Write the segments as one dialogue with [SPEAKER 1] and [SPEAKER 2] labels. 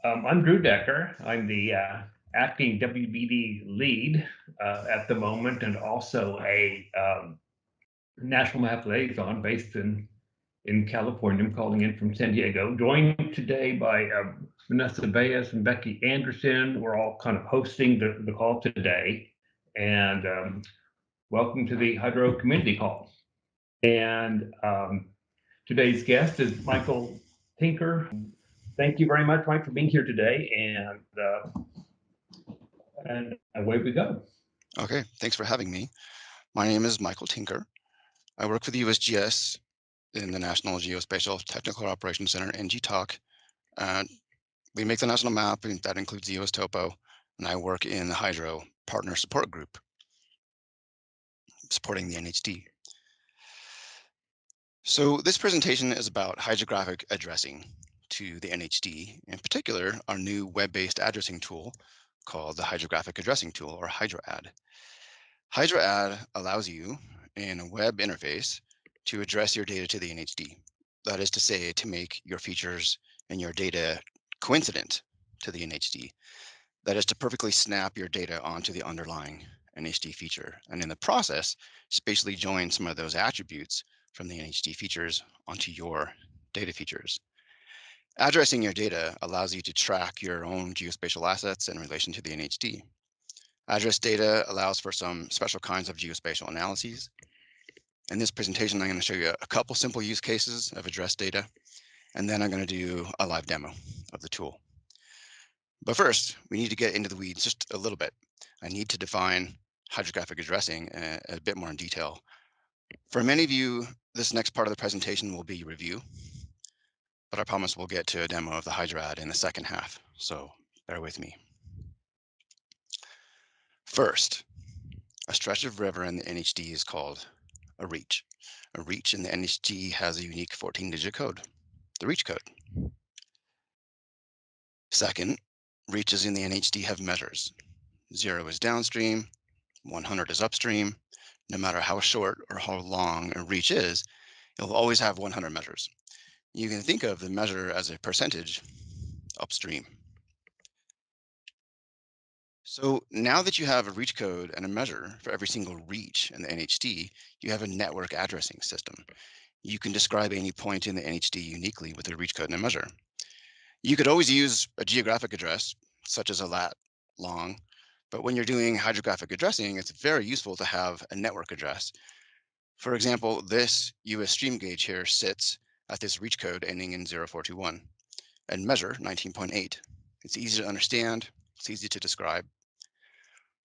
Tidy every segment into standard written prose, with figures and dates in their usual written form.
[SPEAKER 1] I'm Drew Decker. I'm the acting WBD lead at the moment, and also a national map liaison based in California. I'm calling in from San Diego. Joined today by Vanessa Baez and Becky Anderson. We're all kind of hosting the call today, and welcome to the Hydro Community Call. And today's guest is Michael Tinker. Thank you very much, Mike, for being here today, and away we go.
[SPEAKER 2] Okay, thanks for having me. My name is Michael Tinker. I work for the USGS in the National Geospatial Technical Operations Center, NGTOC. We make the national map, and that includes the US Topo, and I work in the Hydro Partner Support Group, supporting the NHD. So this presentation is about hydrographic addressing to the NHD, in particular, our new web-based addressing tool called the Hydrographic Addressing Tool, or HydroAdd. HydroAdd allows you, in a web interface, to address your data to the NHD. That is to say, to make your features and your data coincident to the NHD. That is to perfectly snap your data onto the underlying NHD feature, and in the process, spatially join some of those attributes from the NHD features onto your data features. Addressing your data allows you to track your own geospatial assets in relation to the NHD. Address data allows for some special kinds of geospatial analyses. In this presentation, I'm going to show you a couple simple use cases of address data, and then I'm going to do a live demo of the tool. But first, we need to get into the weeds just a little bit. I need to define hydrographic addressing a bit more in detail. For many of you, this next part of the presentation will be review, but I promise we'll get to a demo of the HydroAdd in the second half, so bear with me. First, a stretch of river in the NHD is called a reach. A reach in the NHD has a unique 14-digit code, the reach code. Second, reaches in the NHD have measures. 0 is downstream, 100 is upstream. No matter how short or how long a reach is, it'll always have 100 measures. You can think of the measure as a percentage upstream. So now that you have a reach code and a measure for every single reach in the NHD, you have a network addressing system. You can describe any point in the NHD uniquely with a reach code and a measure. You could always use a geographic address, such as a lat long, but when you're doing hydrographic addressing, it's very useful to have a network address. For example, this US stream gauge here sits at this reach code ending in 0421 and measure 19.8. It's easy to understand, it's easy to describe.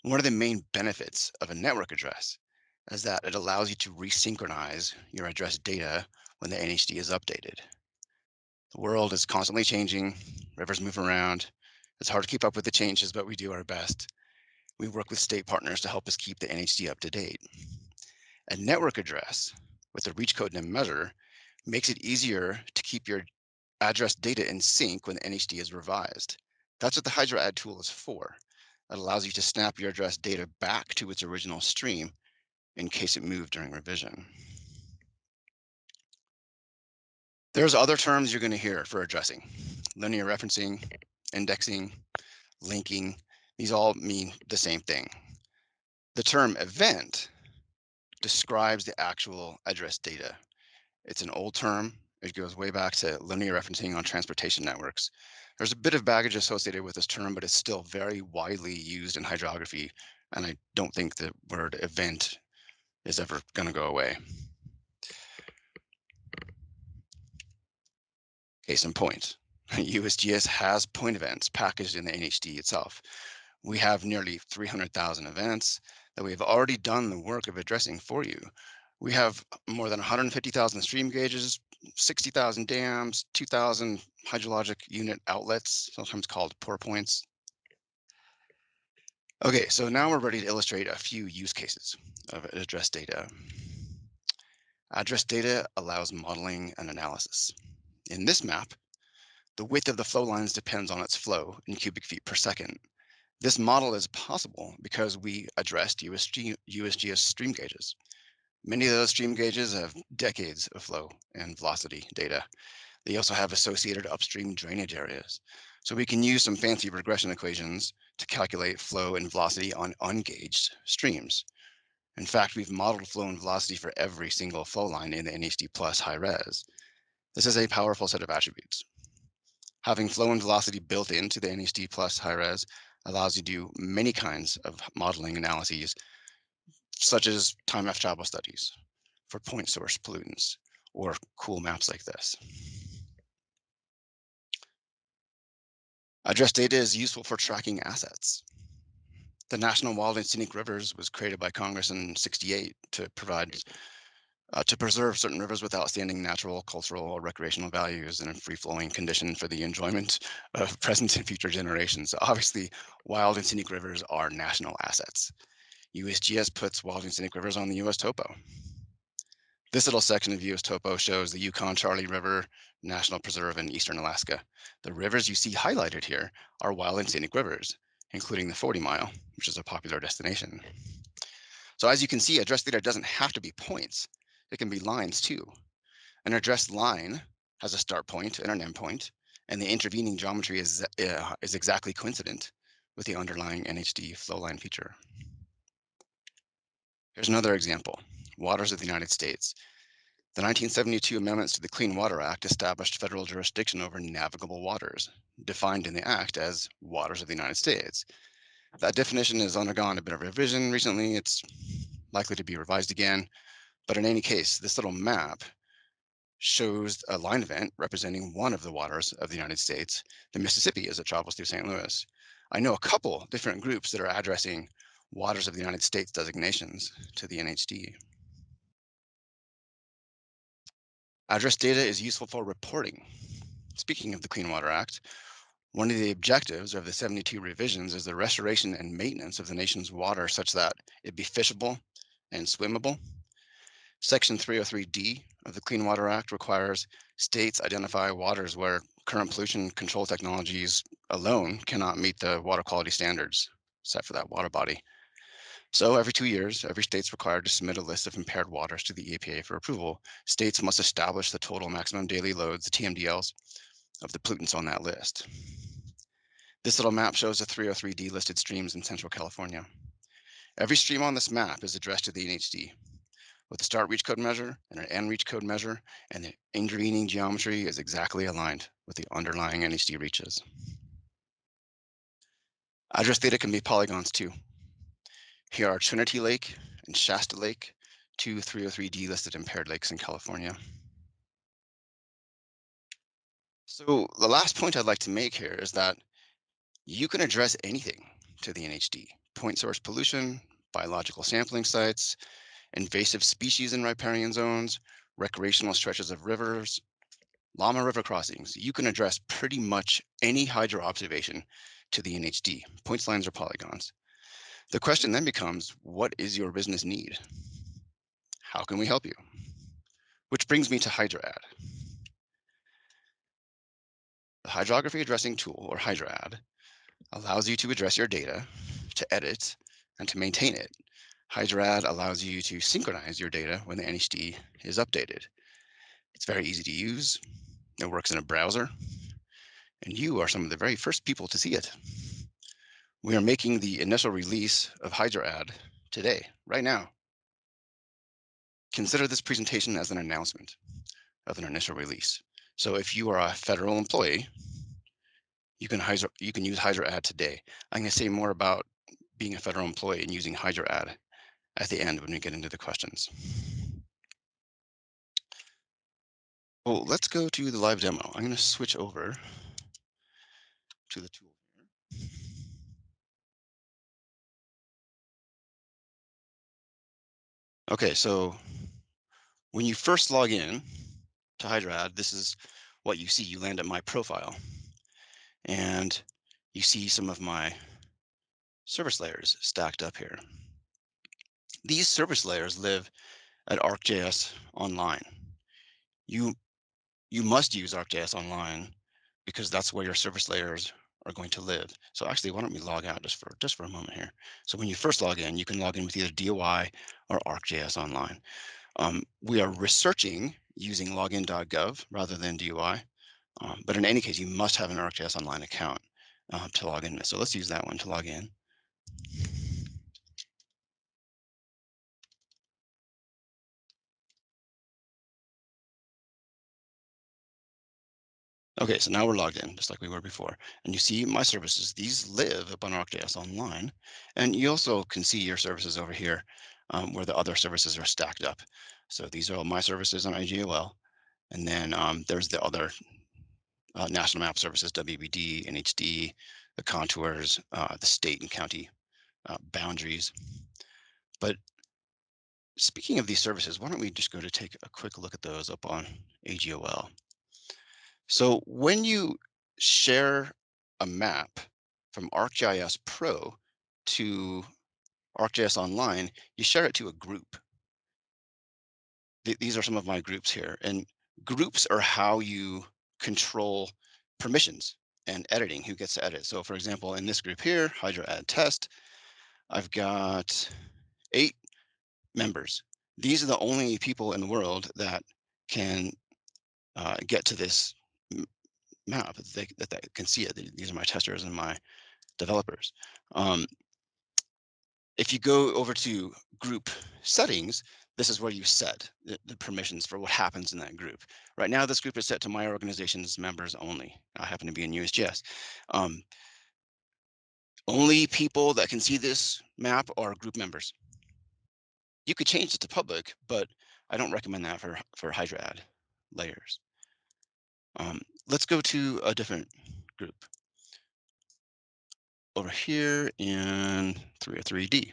[SPEAKER 2] One of the main benefits of a network address is that it allows you to resynchronize your address data when the NHD is updated. The world is constantly changing, rivers move around. It's hard to keep up with the changes, but we do our best. We work with state partners to help us keep the NHD up to date. A network address with a reach code and a measure makes it easier to keep your address data in sync when the NHD is revised. That's what the HydroAdd tool is for. It allows you to snap your address data back to its original stream in case it moved during revision. There's other terms you're going to hear for addressing: linear referencing, indexing, linking. These all mean the same thing. The term event describes the actual address data. It's an old term. It goes way back to linear referencing on transportation networks. There's a bit of baggage associated with this term, but it's still very widely used in hydrography, and I don't think the word event is ever going to go away. Case in point, USGS has point events packaged in the NHD itself. We have nearly 300,000 events that we've already done the work of addressing for you. We have more than 150,000 stream gauges, 60,000 dams, 2,000 hydrologic unit outlets, sometimes called pour points. Okay, so now we're ready to illustrate a few use cases of address data. Address data allows modeling and analysis. In this map, the width of the flow lines depends on its flow in cubic feet per second. This model is possible because we addressed USGS stream gauges. Many of those stream gauges have decades of flow and velocity data. They also have associated upstream drainage areas. So we can use some fancy regression equations to calculate flow and velocity on ungauged streams. In fact, we've modeled flow and velocity for every single flow line in the NHD Plus high res. This is a powerful set of attributes. Having flow and velocity built into the NHD Plus high res allows you to do many kinds of modeling analyses, such as time of travel studies for point source pollutants or cool maps like this. Address data is useful for tracking assets. The National Wild and Scenic Rivers was created by Congress in '68 to preserve certain rivers with outstanding natural, cultural, or recreational values in a free-flowing condition for the enjoyment of present and future generations. Obviously, wild and scenic rivers are national assets. USGS puts wild and scenic rivers on the US topo. This little section of US topo shows the Yukon-Charlie River National Preserve in eastern Alaska. The rivers you see highlighted here are wild and scenic rivers, including the 40 Mile, which is a popular destination. So as you can see, address data doesn't have to be points. It can be lines too. An addressed line has a start point and an end point, and the intervening geometry is exactly coincident with the underlying NHD flowline feature. Here's another example, waters of the United States. The 1972 amendments to the Clean Water Act established federal jurisdiction over navigable waters, defined in the act as waters of the United States. That definition has undergone a bit of revision recently. It's likely to be revised again. But in any case, this little map shows a line event representing one of the waters of the United States, the Mississippi, as it travels through St. Louis. I know a couple different groups that are addressing waters of the United States designations to the NHD. Address data is useful for reporting. Speaking of the Clean Water Act, one of the objectives of the 72 revisions is the restoration and maintenance of the nation's water such that it be fishable and swimmable. Section 303D of the Clean Water Act requires states identify waters where current pollution control technologies alone cannot meet the water quality standards set for that water body. So every 2 years, every state's required to submit a list of impaired waters to the EPA for approval. States must establish the total maximum daily loads, the TMDLs, of the pollutants on that list. This little map shows the 303D listed streams in Central California. Every stream on this map is addressed to the NHD with a start reach code measure and an end reach code measure, and the intervening geometry is exactly aligned with the underlying NHD reaches. Address data can be polygons too. Here are Trinity Lake and Shasta Lake, two 303D listed impaired lakes in California. So the last point I'd like to make here is that you can address anything to the NHD: point source pollution, biological sampling sites, invasive species in riparian zones, recreational stretches of rivers, llama river crossings. You can address pretty much any hydro observation to the NHD, points, lines, or polygons. The question then becomes, what is your business need? How can we help you? Which brings me to HydroAdd. The Hydrography Addressing Tool, or HydroAdd, allows you to address your data, to edit, and to maintain it. HydroAdd allows you to synchronize your data when the NHD is updated. It's very easy to use. It works in a browser, and you are some of the very first people to see it. We are making the initial release of HydroAdd today, right now. Consider this presentation as an announcement of an initial release. So if you are a federal employee, you can use HydroAdd today. I'm going to say more about being a federal employee and using HydroAdd at the end when we get into the questions. Well, let's go to the live demo. I'm going to switch over to the tool here. Okay, so when you first log in to HydroAdd, this is what you see. You land at my profile, and you see some of my service layers stacked up here. These service layers live at ArcGIS Online. You must use ArcGIS Online because that's where your service layers are going to live. So actually, why don't we log out just for a moment here. So when you first log in, you can log in with either DOI or ArcGIS Online. We are researching using login.gov rather than DOI. But in any case, you must have an ArcGIS Online account to log in with. So let's use that one to log in. Okay, so now we're logged in, just like we were before. And you see my services, these live up on ArcGIS Online. And you also can see your services over here where the other services are stacked up. So these are all my services on IGOL. And then there's the other national map services, WBD, NHD, the contours, the state and county boundaries. But speaking of these services, why don't we just go to take a quick look at those up on AGOL. So when you share a map from ArcGIS Pro to ArcGIS Online, you share it to a group. These are some of my groups here, and groups are how you control permissions and editing, who gets to edit. So for example, in this group here, HydroAdd Test, I've got 8 members. These are the only people in the world that can get to this map, that they can see it. These are my testers and my developers. Um, if you go over to group settings, this is where you set the permissions for what happens in that group. Right now, this group is set to my organization's members only. I happen to be in USGS. Um, only people that can see this map are group members. You could change it to public, but I don't recommend that for HydroAdd layers. Let's go to a different group over here in 303D.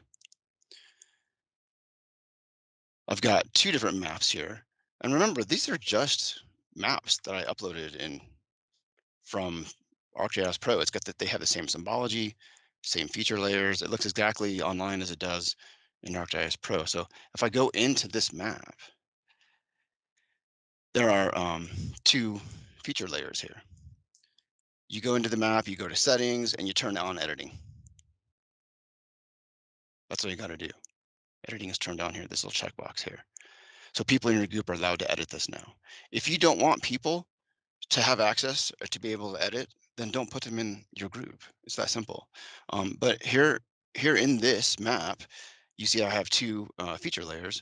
[SPEAKER 2] I've got 2 different maps here. And remember, these are just maps that I uploaded in from ArcGIS Pro. It's got that they have the same symbology, same feature layers. It looks exactly online as it does in ArcGIS Pro. So if I go into this map, there are 2 feature layers here. You go into the map, you go to settings, and you turn on editing. That's all you got to do. Editing is turned on here, this little checkbox here. So people in your group are allowed to edit this now. If you don't want people to have access or to be able to edit, then don't put them in your group. It's that simple. But here in this map, you see I have 2 feature layers.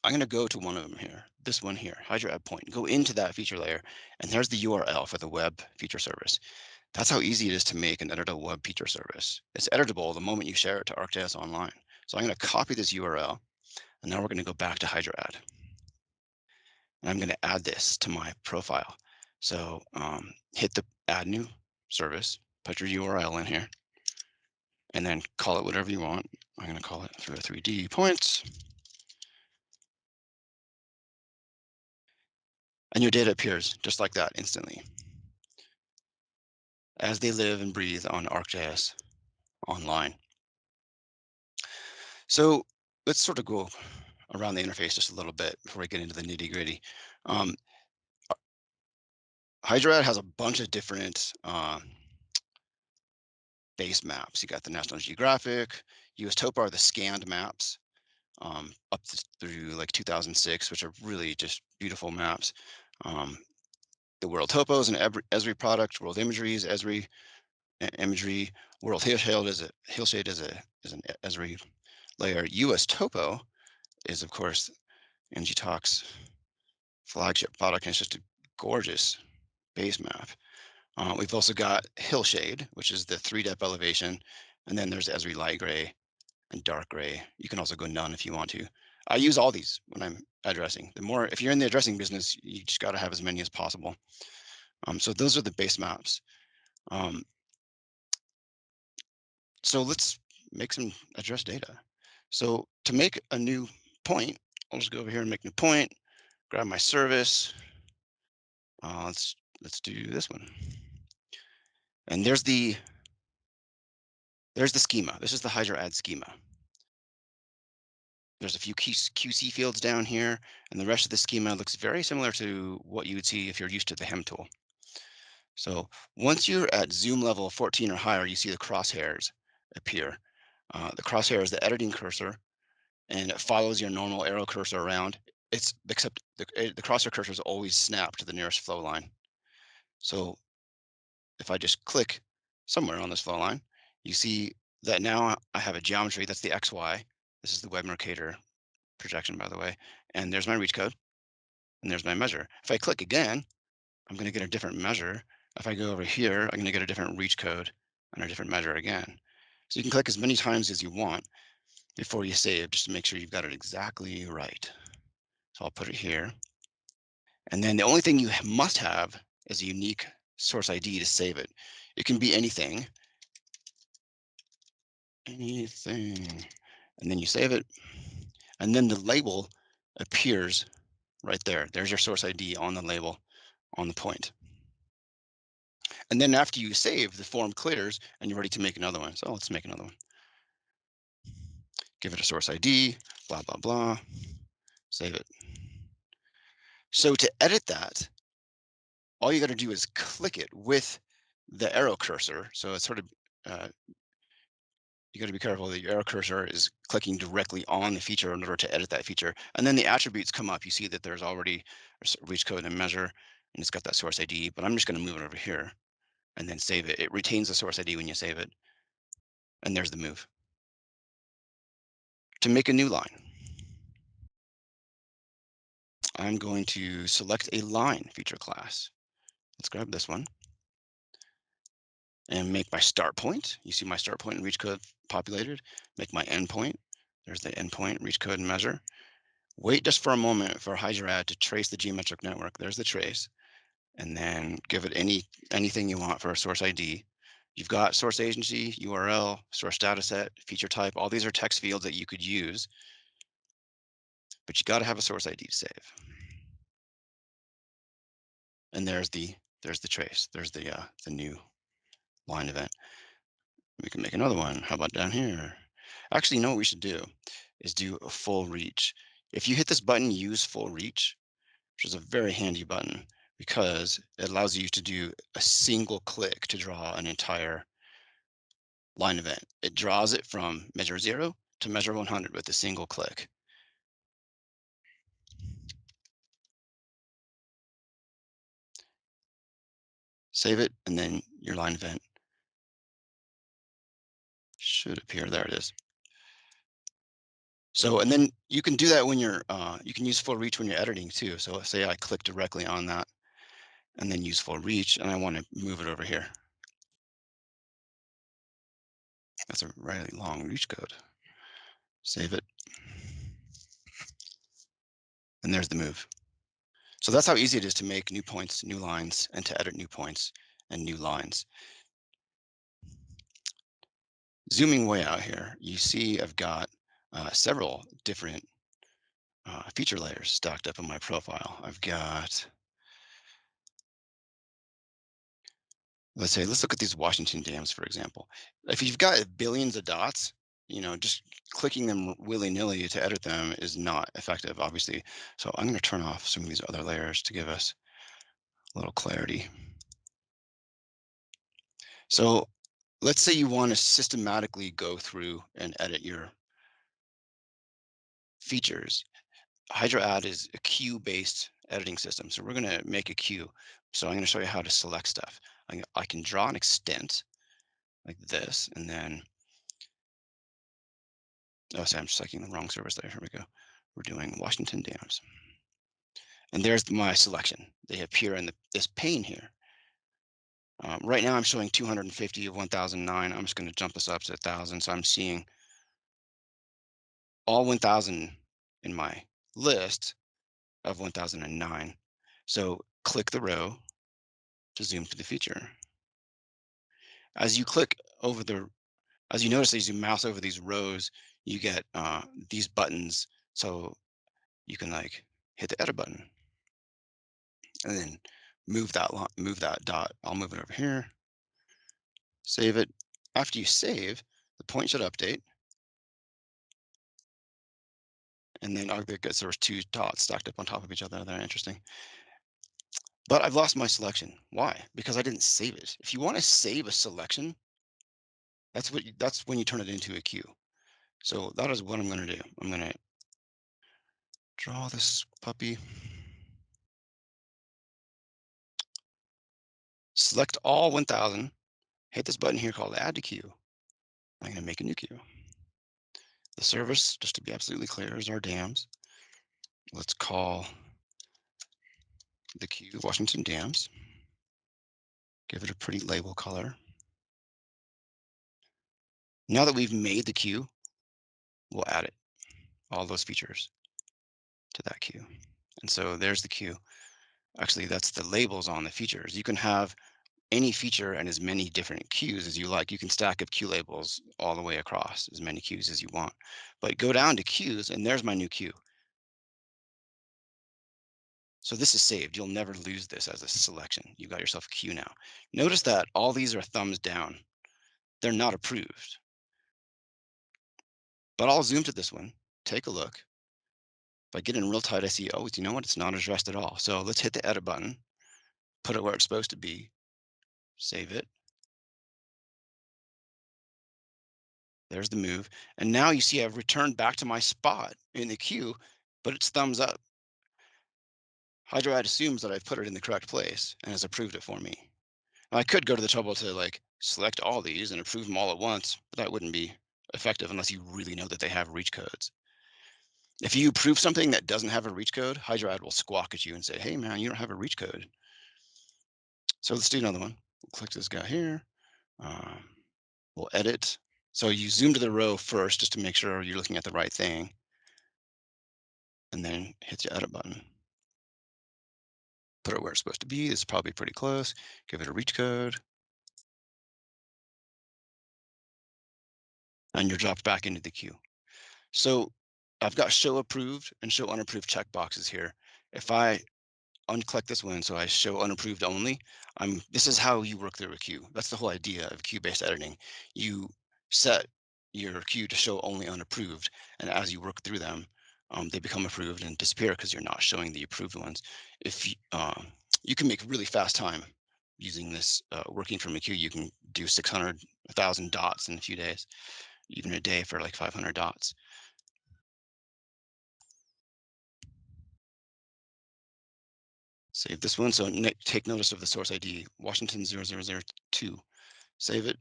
[SPEAKER 2] I'm going to go to one of them here, this one here, HydroAdd point. Go into that feature layer, and there's the URL for the web feature service. That's how easy it is to make an editable web feature service. It's editable the moment you share it to ArcGIS Online. So I'm going to copy this URL, and now we're going to go back to HydroAdd. And I'm going to add this to my profile. So hit the add new service, put your URL in here, and then call it whatever you want. I'm going to call it 3D points. And your data appears just like that instantly as they live and breathe on ArcGIS Online. So let's sort of go around the interface just a little bit before we get into the nitty gritty. HydroAdd has a bunch of different base maps. You got the National Geographic, US Topo are the scanned maps up through like 2006, which are really just beautiful maps. The World Topos and Esri product, World Imageries, Esri imagery, World Hillshade is an Esri layer. US Topo is of course NGTalk's flagship product, and it's just a gorgeous base map. We've also got Hillshade, which is the 3-depth elevation, and then there's Esri light gray and dark gray. You can also go none if you want to. I use all these when I'm addressing. The more, if you're in the addressing business, you just got to have as many as possible. So those are the base maps. So let's make some address data. So to make a new point, I'll just go over here and make a new point, grab my service. Let's do this one. And there's the schema. This is the HydroAdd schema. There's a few QC fields down here, and the rest of the schema looks very similar to what you would see if you're used to the HEM tool. So once you're at zoom level 14 or higher, you see the crosshairs appear. The crosshair is the editing cursor, and it follows your normal arrow cursor around. Except the crosshair cursor is always snapped to the nearest flow line. So if I just click somewhere on this flow line, you see that now I have a geometry. That's the XY. This is the Web Mercator projection, by the way. And there's my reach code, and there's my measure. If I click again, I'm going to get a different measure. If I go over here, I'm going to get a different reach code and a different measure again. So you can click as many times as you want before you save, just to make sure you've got it exactly right. So I'll put it here. And then the only thing you must have is a unique source ID to save it. It can be anything, anything. And then you save it. And then the label appears right there. There's your source ID on the label on the point. And then after you save, the form clears and you're ready to make another one. So let's make another one. Give it a source ID, blah, blah, blah. Save it. So to edit that, all you got to do is click it with the arrow cursor. So it's sort of, you got to be careful that your arrow cursor is clicking directly on the feature in order to edit that feature. And then the attributes come up. You see that there's already a reach code and measure, and it's got that source ID, but I'm just going to move it over here and then save it. It retains the source ID when you save it. And there's the move. To make a new line, I'm going to select a line feature class. Let's grab this one and make my start point. You see my start point and reach code populated. Make my endpoint. There's the endpoint, reach code, and measure. Wait just for a moment for HydroAdd to trace the geometric network. There's the trace. And then give it anything you want for a source ID. You've got source agency, URL, source dataset, feature type. All these are text fields that you could use, but you got to have a source ID to save. And there's the trace. There's the new line event. We can make another one. How about down here? Actually, you know what we should do is do a full reach. If you hit this button, use full reach, which is a very handy button because it allows you to do a single click to draw an entire line event. It draws it from measure 0 to measure 100 with a single click. Save it, and then your line event should appear. There it is. So, and then you can do that when you can use full reach when you're editing too. So say I click directly on that and then use full reach, and I want to move it over here. That's a really long reach code. Save it. And there's the move. So that's how easy it is to make new points, new lines, and to edit new points and new lines. Zooming way out here, you see I've got several different feature layers stacked up in my profile. I've got, let's look at these Washington dams, for example. If you've got billions of dots, just clicking them willy-nilly to edit them is not effective, obviously. So I'm going to turn off some of these other layers to give us a little clarity. So let's say you want to systematically go through and edit your features. HydroAdd is a queue-based editing system. So we're going to make a queue. So I'm going to show you how to select stuff. I can draw an extent like this, and then, oh, sorry, I'm selecting the wrong service there. Here we go. We're doing Washington dams. And there's my selection. They appear in this pane here. Right now I'm showing 250 of 1009. I'm just going to jump this up to 1000. So I'm seeing all 1000 in my list of 1009. So click the row to zoom to the feature. As you click over as you notice, as you mouse over these rows, you get these buttons. So you can hit the edit button and then move that dot. I'll move it over here, save it. After you save, the point should update. And then because there was two dots stacked up on top of each other. They're interesting. But I've lost my selection. Why? Because I didn't save it. If you want to save a selection, that's when you turn it into a queue. So that is what I'm going to do. I'm going to draw this puppy. select all 1000, hit this button here called Add to Queue. I'm going to make a new queue. The service, just to be absolutely clear, is our dams. Let's call the queue Washington Dams. Give it a pretty label color. Now that we've made the queue, we'll add it, all those features to that queue. And so there's the queue. Actually, that's the labels on the features. You can have any feature and as many different queues as you like. You can stack up queue labels all the way across, as many queues as you want. But go down to queues, and there's my new queue. So this is saved. You'll never lose this as a selection. You got yourself a queue now. Notice that all these are thumbs down. They're not approved. But I'll zoom to this one, take a look. If I get in real tight, I see, oh, you know what? It's not addressed at all. So let's hit the edit button, put it where it's supposed to be, save it. There's the move. And now you see I've returned back to my spot in the queue, but it's thumbs up. HydroAdd assumes that I've put it in the correct place and has approved it for me. Now, I could go to the trouble to like select all these and approve them all at once, but that wouldn't be effective unless you really know that they have reach codes. If you approve something that doesn't have a reach code, HydroAdd will squawk at you and say, hey man, you don't have a reach code. So let's do another one. We'll click this guy here. We'll edit. So you zoom to the row first just to make sure you're looking at the right thing. And then hit the edit button. Put it where it's supposed to be. This is probably pretty close. Give it a reach code. And you're dropped back into the queue. So I've got show approved and show unapproved checkboxes here. If I unclick this one, so I show unapproved only, this is how you work through a queue. That's the whole idea of queue-based editing. You set your queue to show only unapproved, and as you work through them, they become approved and disappear because you're not showing the approved ones. If you can make really fast time using this, working from a queue, you can do 600, 1,000 dots in a few days, even a day for like 500 dots. Save this one. So take notice of the source ID, Washington 0002. Save it.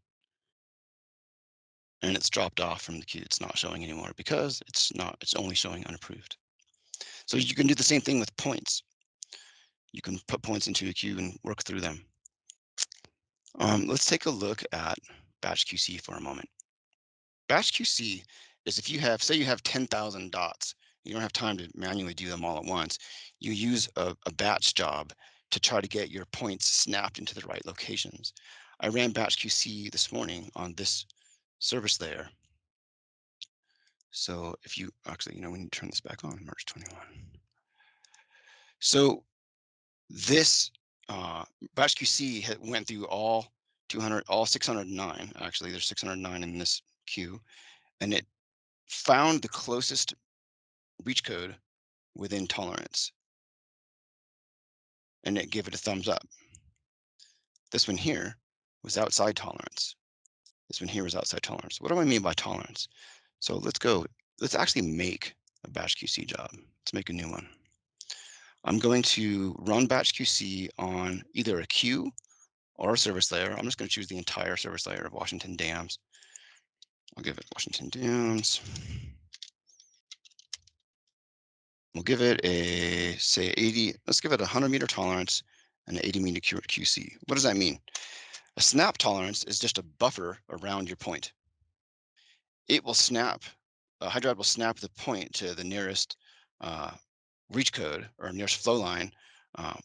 [SPEAKER 2] And it's dropped off from the queue. It's not showing anymore because it's only showing unapproved. So you can do the same thing with points. You can put points into a queue and work through them. Let's take a look at batch QC for a moment. Batch QC is if you have, say you have 10,000 dots, you don't have time to manually do them all at once. You use a batch job to try to get your points snapped into the right locations. I ran batch QC this morning on this service layer. So if you actually, we need to turn this back on, March 21. So this batch QC went through all 609, actually there's 609 in this queue, and it found the closest reach code within tolerance, and it gave it a thumbs up. This one here was outside tolerance. This one here was outside tolerance. What do I mean by tolerance? So let's actually make a batch QC job. Let's make a new one. I'm going to run batch QC on either a queue or a service layer. I'm just going to choose the entire service layer of Washington Dams. I'll give it Washington Dams. We'll give it a, say 80, let's give it a 100-meter tolerance and an 80-meter QC. What does that mean? A snap tolerance is just a buffer around your point. It will snap, HydroAdd will snap the point to the nearest reach code or nearest flow line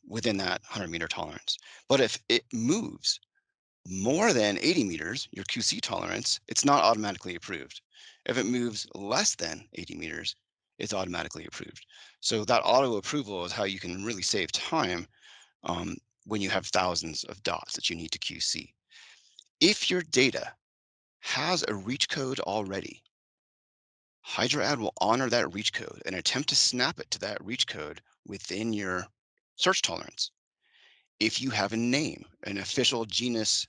[SPEAKER 2] within that 100-meter tolerance. But if it moves more than 80 meters, your QC tolerance, it's not automatically approved. If it moves less than 80 meters, it's automatically approved. So that auto approval is how you can really save time when you have thousands of dots that you need to QC. If your data has a reach code already, HydroAdd will honor that reach code and attempt to snap it to that reach code within your search tolerance. If you have a name, an official genus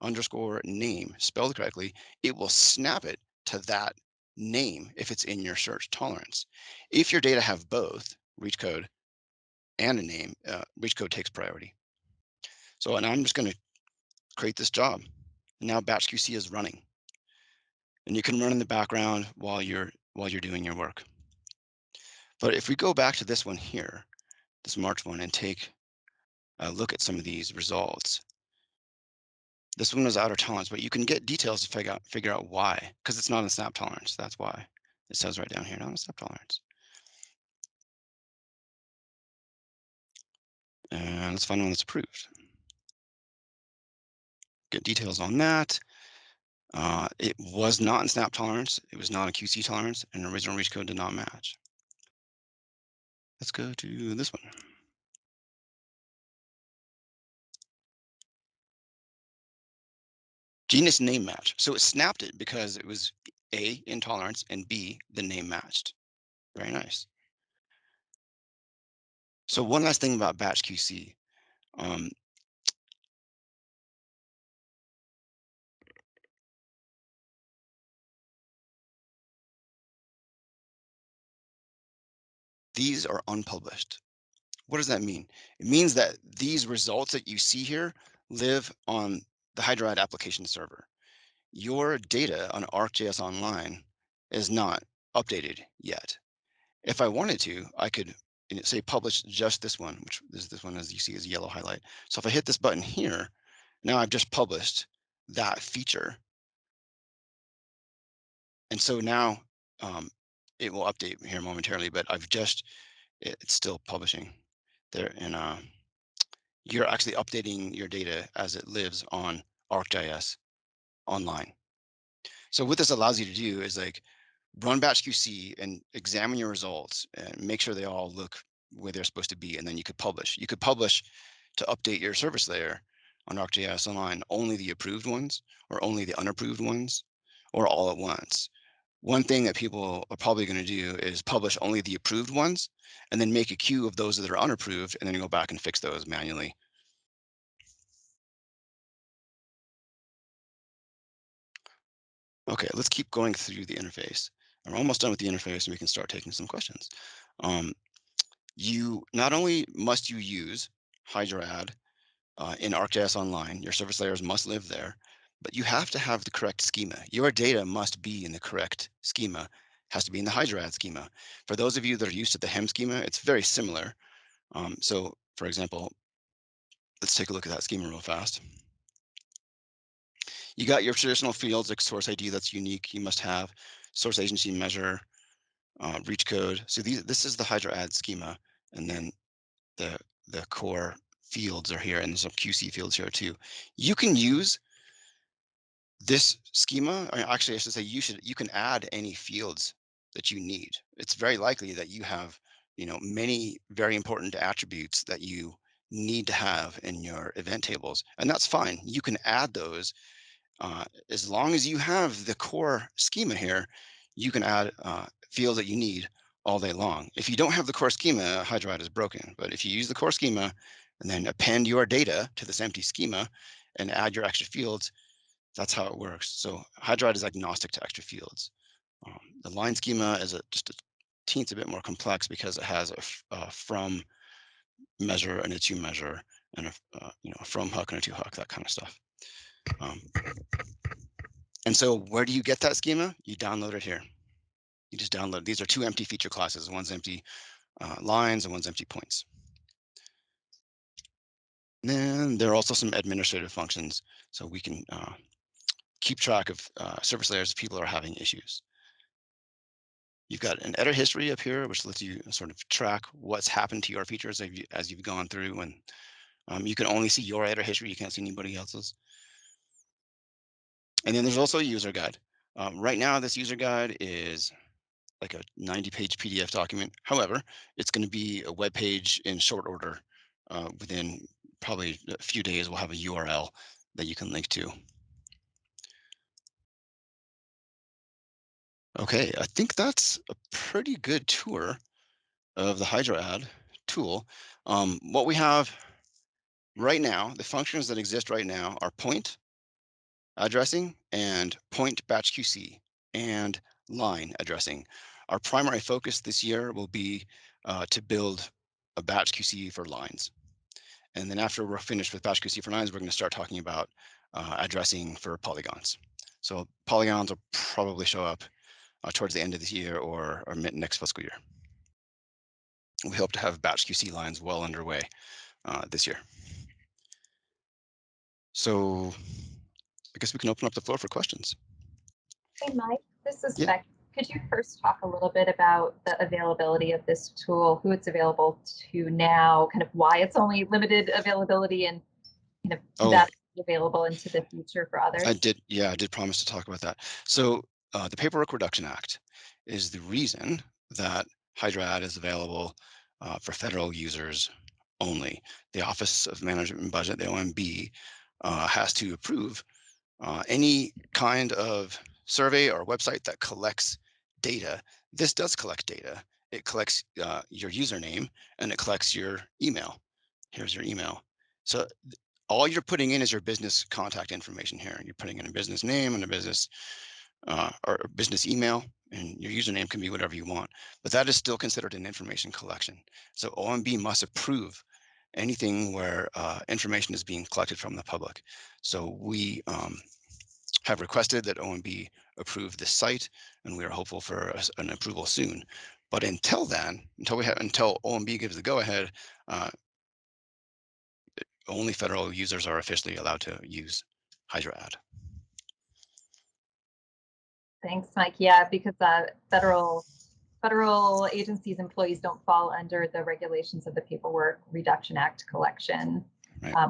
[SPEAKER 2] underscore name spelled correctly, it will snap it to that name if it's in your search tolerance. If your data have both reach code and a name, reach code takes priority. So, and I'm just going to create this job. Now batch QC is running, and you can run in the background while you're doing your work. But if we go back to this one here, this March one, and take a look at some of these results, this one was outer tolerance, but you can get details to figure out why, because it's not in snap tolerance. That's why it says right down here, not in snap tolerance. And let's find one that's approved. Get details on that. It was not in snap tolerance. It was not in QC tolerance, and the original reach code did not match. Let's go to this one. Genus name match. So it snapped it because it was A, in tolerance, and B, the name matched. Very nice. So one last thing about batch QC. Um, these are unpublished. What does that mean? It means that these results that you see here live on the HydroAdd application server. Your data on ArcGIS Online is not updated yet. If I wanted to, I could say publish just this one, which is this one, as you see, is yellow highlight. So if I hit this button here, now I've just published that feature. And so now it will update here momentarily, but it's still publishing there. And you're actually updating your data as it lives on ArcGIS Online. So what this allows you to do is like run batch QC and examine your results and make sure they all look where they're supposed to be. And then you could publish. You could publish to update your service layer on ArcGIS Online, only the approved ones or only the unapproved ones or all at once. One thing that people are probably going to do is publish only the approved ones and then make a queue of those that are unapproved and then go back and fix those manually. Okay, let's keep going through the interface. I'm almost done with the interface and we can start taking some questions. Um, you not only must you use HydroAdd in ArcGIS Online, your service layers must live there, but you have to have the correct schema. Your data must be in the correct schema, has to be in the HydroAdd schema. For those of you that are used to the HEM schema, it's very similar. So for example, let's take a look at that schema real fast. You got your traditional fields like source ID that's unique, you must have source agency measure, reach code. So this is the HydroAdd schema, and then the core fields are here, and there's some QC fields here too. You can use this schema, or actually I should say you can add any fields that you need. It's very likely that you have, many very important attributes that you need to have in your event tables, and that's fine. You can add those as long as you have the core schema here. You can add fields that you need all day long. If you don't have the core schema, HydroAdd is broken. But if you use the core schema and then append your data to this empty schema and add your extra fields, that's how it works. So HydroAdd is agnostic to extra fields. The line schema is just a teensy bit more complex because it has a from measure and a to measure and a from hook and a to hook, that kind of stuff. And so where do you get that schema? You download it here. You just download. These are two empty feature classes. One's empty lines and one's empty points. And then there are also some administrative functions, so we can keep track of service layers if people are having issues. You've got an editor history up here, which lets you sort of track what's happened to your features as you've gone through, and you can only see your editor history. You can't see anybody else's. And then there's also a user guide. Right now, this user guide is like a 90-page PDF document. However, it's going to be a web page in short order. Within probably a few days, we'll have a URL that you can link to. Okay, I think that's a pretty good tour of the HydroAdd tool. What we have right now, the functions that exist right now are point addressing and point batch QC and line addressing. Our primary focus this year will be to build a batch QC for lines. And then after we're finished with batch QC for lines, we're going to start talking about addressing for polygons. So polygons will probably show up towards the end of this year or mid next fiscal year. We hope to have batch QC lines well underway this year. So I guess we can open up the floor for questions.
[SPEAKER 3] Hey, Mike, this is
[SPEAKER 2] Yeah.
[SPEAKER 3] Beck. Could you first talk a little bit about the availability of this tool, who it's available to now, kind of why it's only limited availability, and kind of that available into the future for others?
[SPEAKER 2] I did promise to talk about that. So the Paperwork Reduction Act is the reason that HydroAdd is available for federal users only. The Office of Management and Budget, the OMB, has to approve any kind of survey or website that collects data. This does collect data. It collects your username and it collects your email. Here's your email. So all you're putting in is your business contact information here. You're putting in a business name and a business or a business email, and your username can be whatever you want, but that is still considered an information collection. So OMB must approve anything where information is being collected from the public. So we have requested that OMB approve this site, and we are hopeful for an approval soon. But until then, until OMB gives the go-ahead, only federal users are officially allowed to use HydroAdd.
[SPEAKER 3] Thanks, Mike. Yeah, because federal agencies' employees don't fall under the regulations of the Paperwork Reduction Act collection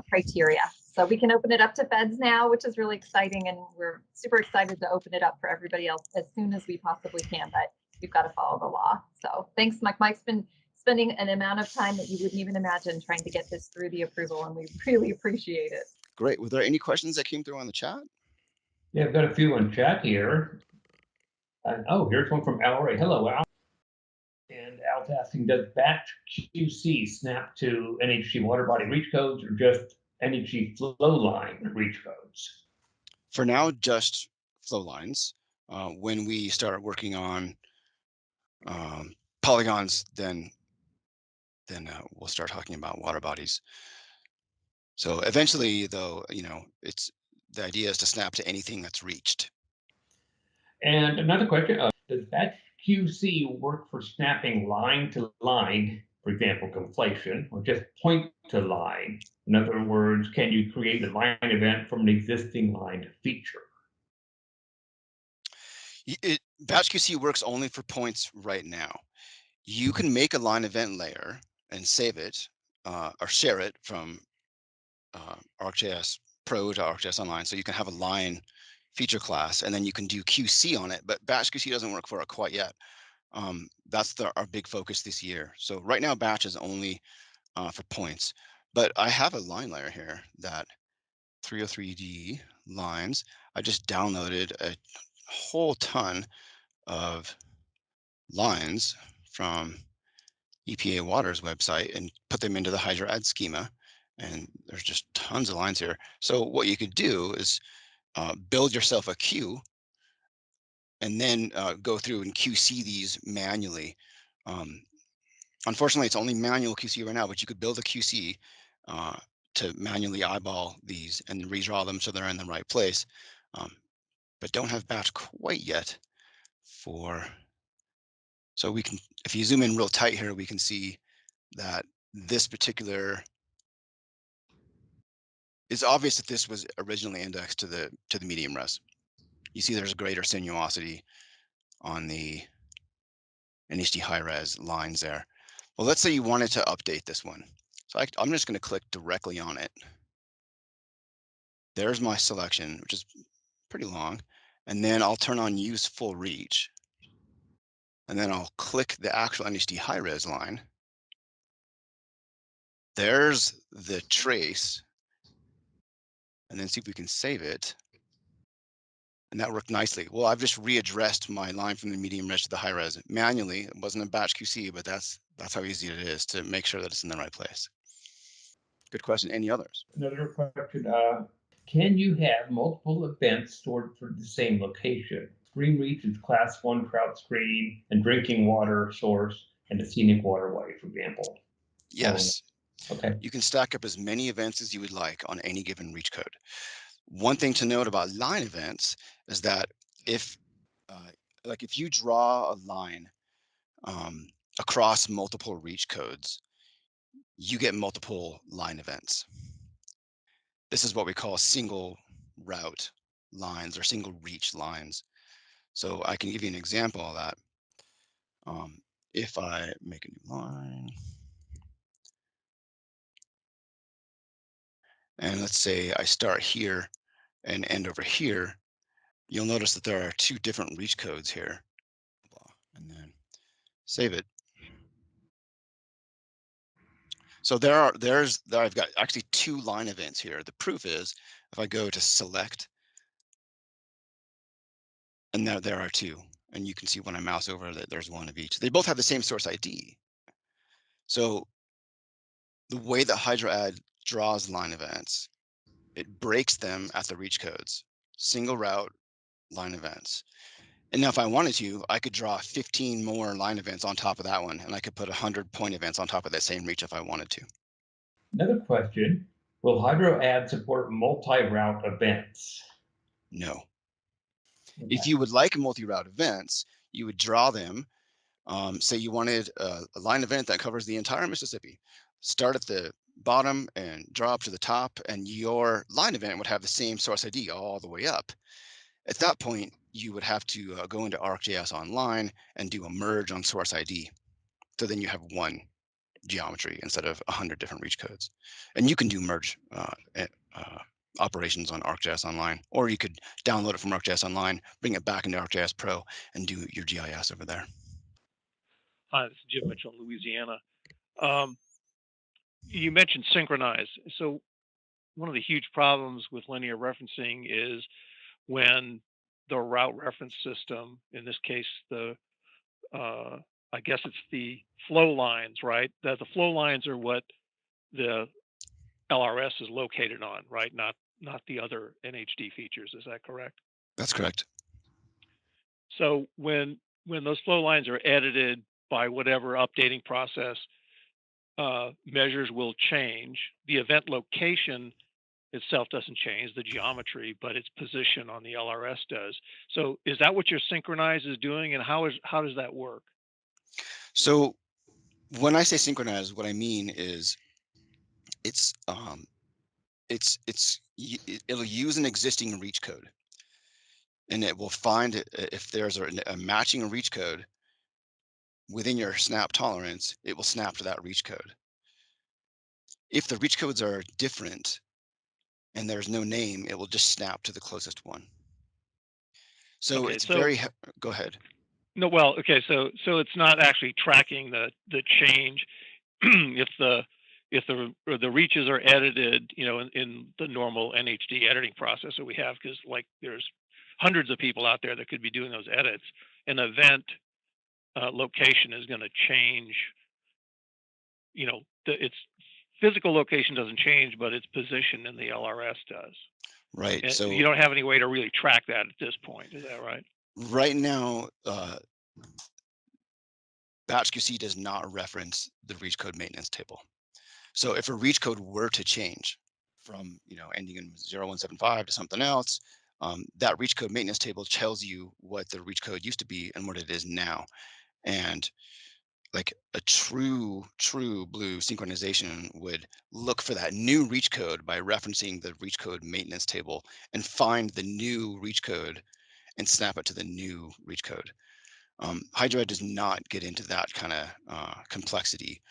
[SPEAKER 3] criteria. So we can open it up to feds now, which is really exciting, and we're super excited to open it up for everybody else as soon as we possibly can, but we've got to follow the law. So thanks, Mike. Mike's been spending an amount of time that you wouldn't even imagine trying to get this through the approval, and we really appreciate it.
[SPEAKER 2] Great. Were there any questions that came through on the chat?
[SPEAKER 1] Yeah, I've got a few in chat here. Here's one from Al Ray. Hello, Al. And Al's asking, does batch QC snap to NHG water body reach codes or just NHG flow line reach codes?
[SPEAKER 2] For now, just flow lines. When we start working on polygons, then we'll start talking about water bodies. So eventually, though, the idea is to snap to anything that's reached.
[SPEAKER 1] And another question, does batch QC work for snapping line to line, for example, conflation, or just point to line? In other words, can you create a line event from an existing line feature?
[SPEAKER 2] Batch QC works only for points right now. You can make a line event layer and save it or share it from ArcGIS Pro to ArcGIS Online. So you can have a line feature class and then you can do QC on it, but batch QC doesn't work for it quite yet. That's our big focus this year. So right now, batch is only for points, but I have a line layer here that 303D lines. I just downloaded a whole ton of lines from EPA Water's website and put them into the HydroAdd schema. And there's just tons of lines here. So what you could do is build yourself a queue and then go through and QC these manually. Unfortunately, it's only manual QC right now, but you could build a QC to manually eyeball these and redraw them so they're in the right place. But don't have batch quite yet so we can, if you zoom in real tight here, we can see that this particular, it's obvious that this was originally indexed to the medium res. You see there's greater sinuosity on the NHD high res lines there. Well, let's say you wanted to update this one. So I'm just going to click directly on it. There's my selection, which is pretty long. And then I'll turn on use full reach. And then I'll click the actual NHD high res line. There's the trace. And then see if we can save it. And that worked nicely. Well, I've just readdressed my line from the medium res to the high res manually. It wasn't a batch QC, but that's how easy it is to make sure that it's in the right place. Good question. Any others?
[SPEAKER 1] Another question, can you have multiple events stored for the same location? Stream reach is class 1 trout stream and drinking water source and a scenic waterway, for example.
[SPEAKER 2] Yes.
[SPEAKER 1] Okay.
[SPEAKER 2] You can stack up as many events as you would like on any given reach code. One thing to note about line events is that if like if you draw a line across multiple reach codes, you get multiple line events. This is what we call single route lines or single reach lines. So I can give you an example of that. If I make a new line, and let's say I start here and end over here, you'll notice that there are two different reach codes here. And then save it. So I've got actually two line events here. The proof is if I go to select, and there are two, and you can see when I mouse over that there's one of each. They both have the same source ID. So the way that HydroAdd draws line events, it breaks them at the reach codes, single route line events. And now if I wanted to, I could draw 15 more line events on top of that one, and I could put 100 point events on top of that same reach if I wanted to.
[SPEAKER 1] Another question, will HydroAdd support multi-route events?
[SPEAKER 2] No.
[SPEAKER 1] Okay.
[SPEAKER 2] If you would like multi-route events, you would draw them. Say you wanted a line event that covers the entire Mississippi. Start at the bottom and draw up to the top, and your line event would have the same source ID all the way up. At that point, you would have to go into ArcGIS Online and do a merge on source ID. So then you have one geometry instead of 100 different reach codes. And you can do merge operations on ArcGIS Online, or you could download it from ArcGIS Online, bring it back into ArcGIS Pro, and do your GIS over there.
[SPEAKER 4] Hi, this is Jim Mitchell in Louisiana. You mentioned synchronize. So one of the huge problems with linear referencing is when the route reference system, in this case, I guess it's the flow lines, right? The flow lines are what the LRS is located on, right? Not the other NHD features. Is that correct?
[SPEAKER 2] That's correct.
[SPEAKER 4] So when those flow lines are edited by whatever updating process, measures will change. The event location itself doesn't change, the geometry, but its position on the LRS does. So is that what your synchronize is doing, and how does that work?
[SPEAKER 2] So when I say synchronize, what I mean is it'll use an existing reach code, and it will find if there's a matching reach code within your snap tolerance, it will snap to that reach code. If the reach codes are different and there's no name, it will just snap to the closest one. So
[SPEAKER 4] Okay,
[SPEAKER 2] it's
[SPEAKER 4] so
[SPEAKER 2] go ahead.
[SPEAKER 4] no, well, okay, so it's not actually tracking the change if the reaches are edited, in the normal NHD editing process that we have, because like there's hundreds of people out there that could be doing those edits. An event location is going to change. Its physical location doesn't change, but its position in the LRS does.
[SPEAKER 2] Right.
[SPEAKER 4] And
[SPEAKER 2] So
[SPEAKER 4] you don't have any way to really track that at this point. Is that right?
[SPEAKER 2] right now, BatchQC does not reference the reach code maintenance table. So if a reach code were to change from ending in 0175 to something else, that reach code maintenance table tells you what the reach code used to be and what it is now. And like a true blue synchronization would look for that new reach code by referencing the reach code maintenance table and find the new reach code and snap it to the new reach code. HydroAdd does not get into that kind of complexity.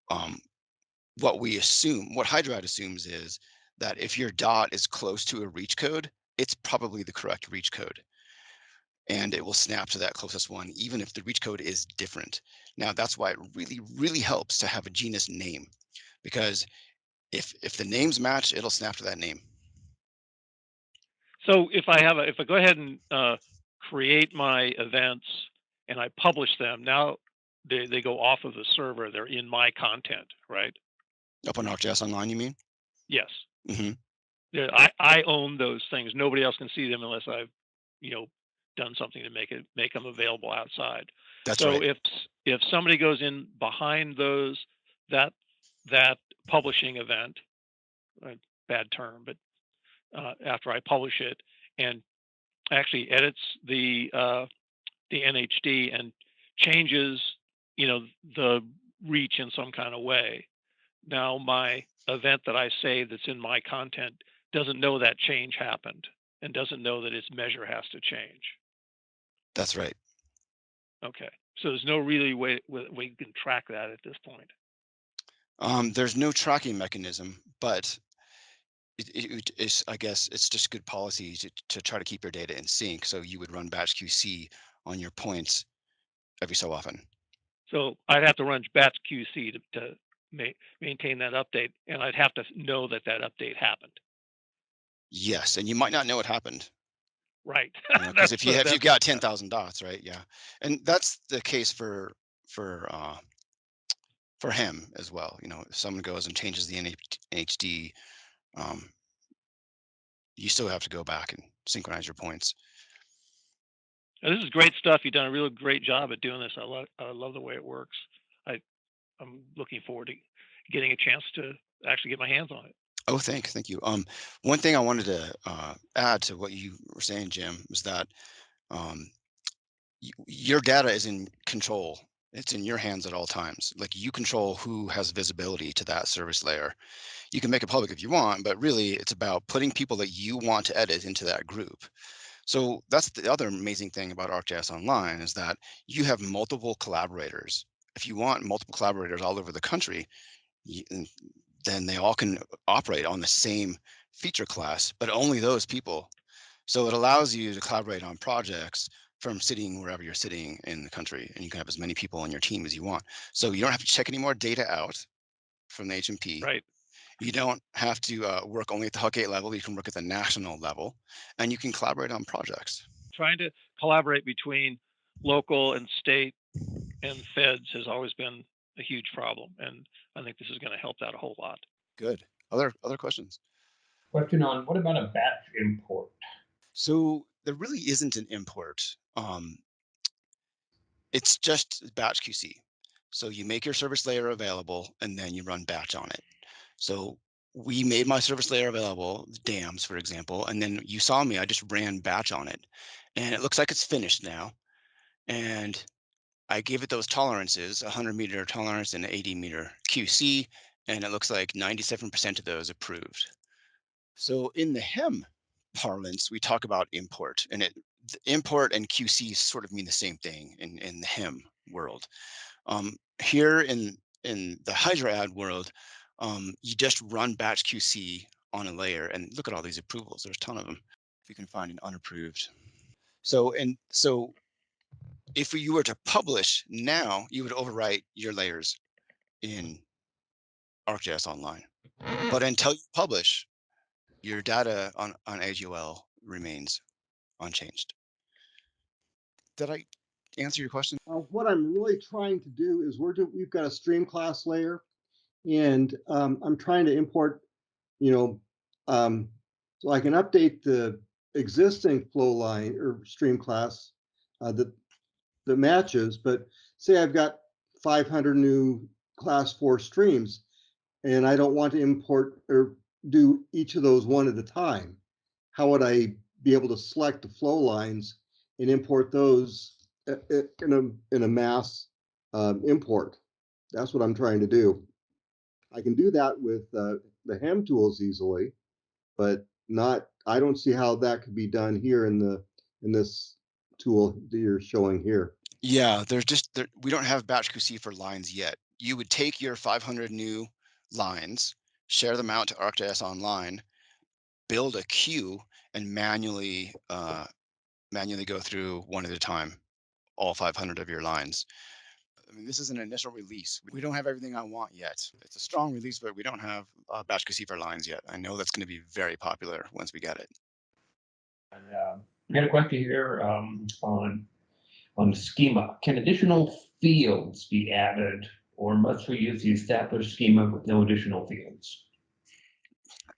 [SPEAKER 2] What HydroAdd assumes is that if your dot is close to a reach code, it's probably the correct reach code. And it will snap to that closest one, even if the reach code is different. Now, that's why it really, really helps to have a genus name, because if the names match, it'll snap to that name.
[SPEAKER 4] So if I go ahead and create my events and I publish them, now they go off of the server. They're in my content, right?
[SPEAKER 2] Up on ArcGIS Online, you mean?
[SPEAKER 4] Yes.
[SPEAKER 2] Mm-hmm.
[SPEAKER 4] Yeah, I own those things. Nobody else can see them unless I've, done something to make them available outside.
[SPEAKER 2] That's
[SPEAKER 4] So
[SPEAKER 2] right.
[SPEAKER 4] if somebody goes in behind that publishing event, bad term, but after I publish it, and actually edits the NHD and changes, the reach in some kind of way. Now my event that I say that's in my content doesn't know that change happened and doesn't know that its measure has to change.
[SPEAKER 2] That's right.
[SPEAKER 4] Okay, so there's no really way we can track that at this point.
[SPEAKER 2] There's no tracking mechanism, but I guess it's just good policy to try to keep your data in sync. So you would run batch QC on your points every so often.
[SPEAKER 4] So I'd have to run batch QC to maintain that update, and I'd have to know that that update happened.
[SPEAKER 2] Yes, and you might not know it happened.
[SPEAKER 4] Right.
[SPEAKER 2] Because if you've got 10,000 dots, right? Yeah, and that's the case for him as well. If someone goes and changes the NHD, you still have to go back and synchronize your points.
[SPEAKER 4] Now, this is great stuff. You've done a really great job at doing this. I love the way it works. I'm looking forward to getting a chance to actually get my hands on it.
[SPEAKER 2] Oh, thank you. One thing I wanted to add to what you were saying, Jim, is that your data is in control. It's in your hands at all times. Like, you control who has visibility to that service layer. You can make it public if you want, but really it's about putting people that you want to edit into that group. So that's the other amazing thing about ArcGIS Online, is that you have multiple collaborators. If you want multiple collaborators all over the country, then they all can operate on the same feature class, but only those people. So it allows you to collaborate on projects from sitting wherever you're sitting in the country, and you can have as many people on your team as you want. So you don't have to check any more data out from the H&P.
[SPEAKER 4] Right.
[SPEAKER 2] You don't have to work only at the HUC 8 level. You can work at the national level, and you can collaborate on projects.
[SPEAKER 4] Trying to collaborate between local and state and feds has always been a huge problem, and I think this is going to help that a whole lot.
[SPEAKER 2] Good. Other questions?
[SPEAKER 1] Question on what about a batch import?
[SPEAKER 2] So there really isn't an import. It's just batch QC. So you make your service layer available, and then you run batch on it. So we made my service layer available, dams, for example, and then you saw me, I just ran batch on it. And it looks like it's finished now. And I gave it those tolerances, 100-meter tolerance and 80-meter QC, and it looks like 97% of those approved. So in the HEM parlance, we talk about import, and import and QC sort of mean the same thing in the HEM world. Here in the HydroAdd world, you just run batch QC on a layer, and look at all these approvals. There's a ton of them. If you can find an unapproved. So if you were to publish now, you would overwrite your layers in ArcGIS Online. But until you publish, your data on AGOL remains unchanged. Did I answer your question?
[SPEAKER 5] What I'm really trying to do is we've got a stream class layer, and I'm trying to import, so I can update the existing flow line or stream class that matches. But say I've got 500 new class 4 streams, and I don't want to import or do each of those one at a time. How would I be able to select the flow lines and import those in a mass import? That's what I'm trying to do. I can do that with the HEM tools easily, but I don't see how that could be done here in this tool that you're showing here.
[SPEAKER 2] Yeah, we don't have batch QC for lines yet. You would take your 500 new lines, share them out to ArcGIS Online, build a queue, and manually go through one at a time, all 500 of your lines. I mean, this is an initial release. We don't have everything I want yet. It's a strong release, but we don't have batch QC for lines yet. I know that's going to be very popular once we get it.
[SPEAKER 1] And we got a question here on schema. Can additional fields be added, or must we use the established schema with no additional fields?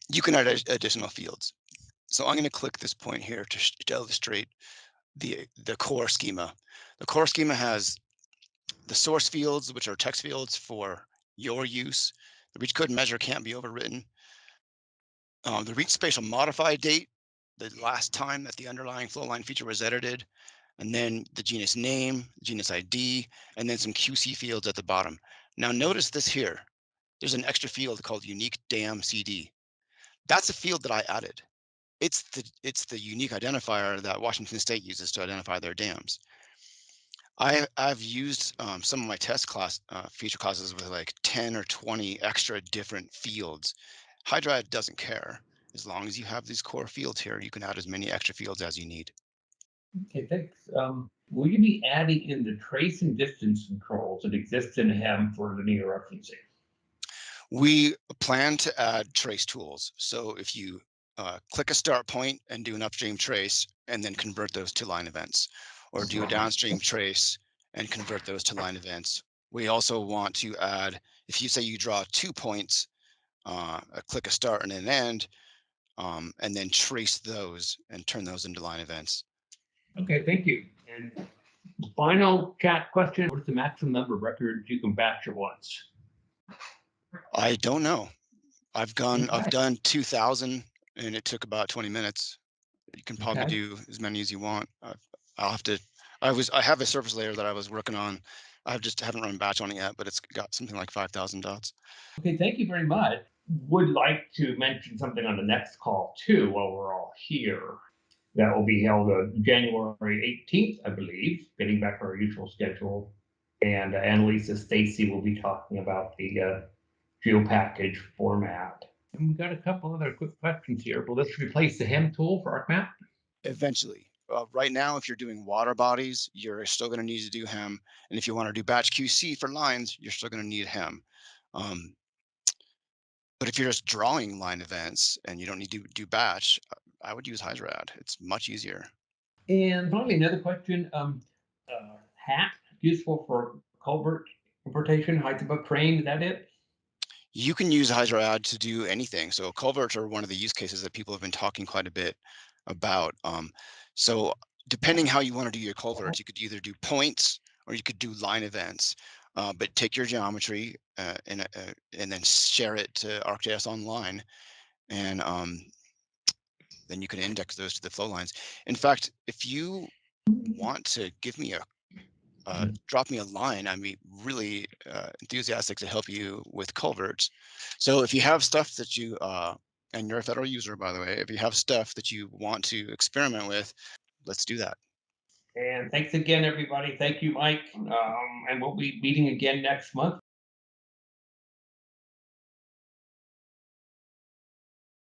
[SPEAKER 2] You can add additional fields. So I'm going to click this point here to illustrate the core schema. The core schema has the source fields, which are text fields for your use. The reach code measure can't be overwritten. the reach spatial modify date, the last time that the underlying flow line feature was edited, and then the genus name, genus ID, and then some QC fields at the bottom. Now notice this here. There's an extra field called unique dam CD. That's a field that I added. It's the unique identifier that Washington State uses to identify their dams. I've used some of my test class feature classes with like 10 or 20 extra different fields. HydroAdd doesn't care. As long as you have these core fields here, you can add as many extra fields as you need.
[SPEAKER 1] Okay, thanks. Will you be adding in the trace and distance controls that exist in HEM for linear referencing?
[SPEAKER 2] We plan to add trace tools. So if you click a start point and do an upstream trace and then convert those to line events, or do a downstream trace and convert those to line events. We also want to add, if you say you draw 2 points, click a start and an end, and then trace those and turn those into line events.
[SPEAKER 1] Okay, thank you. And final chat question, what's the maximum number of records you can batch at once?
[SPEAKER 2] I don't know. I've
[SPEAKER 1] Okay.
[SPEAKER 2] done 2,000 and it took about 20 minutes. You can probably
[SPEAKER 1] Okay.
[SPEAKER 2] do as many as you want. I'll have to, I have a surface layer that I was working on. I just haven't run batch on it yet, but it's got something like 5,000 dots.
[SPEAKER 1] Okay, thank you very much. Would like to mention something on the next call too while we're all here. That will be held on January 18th, I believe, getting back to our usual schedule. And Annalisa Stacy will be talking about the GeoPackage format. And we've got a couple other quick questions here. Will this replace the HEM tool for ArcMap?
[SPEAKER 2] Eventually. Right now, if you're doing water bodies, you're still going to need to do HEM. And if you want to do batch QC for lines, you're still going to need HEM. But if you're just drawing line events and you don't need to do batch, I would use HydroAdd. It's much easier.
[SPEAKER 1] And finally, another question, HAT, useful for culvert importation, heights above crane, is that it?
[SPEAKER 2] You can use HydroAdd to do anything. So culverts are one of the use cases that people have been talking quite a bit about. So depending how you want to do your culverts, you could either do points or you could do line events. But take your geometry and then share it to ArcGIS Online, and then you can index those to the flow lines. In fact, if you want to give me drop me a line, I'd be really enthusiastic to help you with culverts. So if you have stuff that you, and you're a federal user, by the way, if you have stuff that you want to experiment with, let's do that.
[SPEAKER 1] And thanks again, everybody. Thank you, Mike. And we'll be meeting again next month.